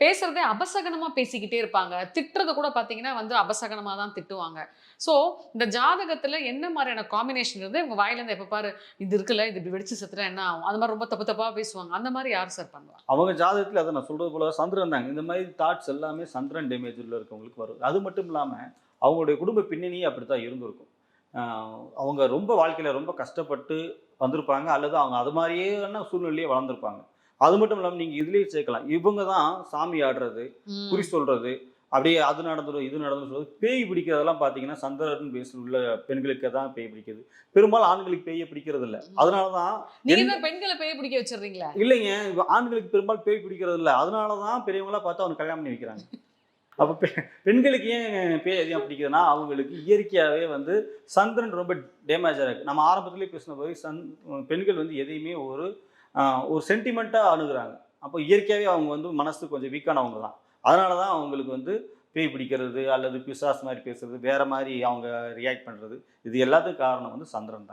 பேசுறதே அபசகனமா பேசிக்கிட்டே இருப்பாங்க. திட்டுறது கூட பார்த்தீங்கன்னா வந்து அபசகனமா தான் திட்டுவாங்க. ஸோ இந்த ஜாதகத்துல என்ன மாரியான காம்பினேஷன் இருந்து இவங்க வாயிலேருந்து எப்ப பாரு இது இருக்குல்ல, இது இப்படி வெடிச்சு செத்துட்டா என்ன ஆகும்? அந்த மாரி ரொம்ப தப்பு தப்பா பேசுவாங்க. அந்த மாரி யார் சார் பண்ணுவா? அவங்க ஜாதகத்துல அத நான் சொல்றது போல சந்திரன் தாங்க. இந்த மாரி தாட்ஸ் எல்லாமே சந்திரன் டேமேஜ்ல இருக்கவங்களுக்கு வரும். அது மட்டும் இல்லாம, அவங்களுடைய குடும்ப பின்னணியே அப்படித்தான் இருந்திருக்கும். அ அவங்க ரொம்ப வாழ்க்கையில ரொம்ப கஷ்டப்பட்டு வந்திருப்பாங்க. அல்லது அவங்க அது மாரியான சூழ்நிலையிலேயே வளர்ந்திருப்பாங்க. அது மட்டும் இல்லாம நீங்க இதுலயே சேர்க்கலாம். இவங்க தான் சாமி ஆடுறது, குறி ம். சொல்றது, அப்படியே அது நடந்துரும், இது நடந்துரும் சொல்றது. பேய் பிடிக்கிறதெல்லாம் பார்த்தீங்கன்னா, சந்திரன் பேஸ்ல உள்ள பெண்களுக்கு தான் பேய் பிடிக்குது. பெரும்பாலும் ஆண்களுக்கு பேயே பிடிக்கிறது இல்ல. ம். அதனால தான் நீங்க எந்த தான் பெண்கள பேய பிடிக்க வச்சுடுறீங்களே! இல்லைங்க. இப்ப ஆண்களுக்கு பெரும்பாலும் பேய் பிடிக்கிறது இல்ல. அதனால தான் பெரியவங்களா பார்த்து அவனுக்கு கல்யாணம் பண்ணி வைக்கிறாங்க. அப்ப பெண்களுக்கு ஏன் பேய் அதிகம் பிடிக்குதுன்னா, அவங்களுக்கு இயற்கையாவே வந்து சந்திரன் ரொம்ப டேமேஜா இருக்கு. நம்ம ஆரம்பத்திலேயே பேசின போது பெண்கள் வந்து எதையுமே ஒரு ஒரு சென்டிமென்ட்டா அணுகுறாங்க. அப்போ இயற்கையாவே அவங்க வந்து மனசு கொஞ்சம் வீக்கானவங்க தான். அதனால தான் அவங்களுக்கு வந்து பேய் பிடிக்கிறது, அல்லது பிசாசு மாரி பேசுறது, வேற மாரி அவங்க ரியாக்ட் பண்றது. இது எல்லாத்துக்கும் காரணம் வந்து சந்திரன் தான்.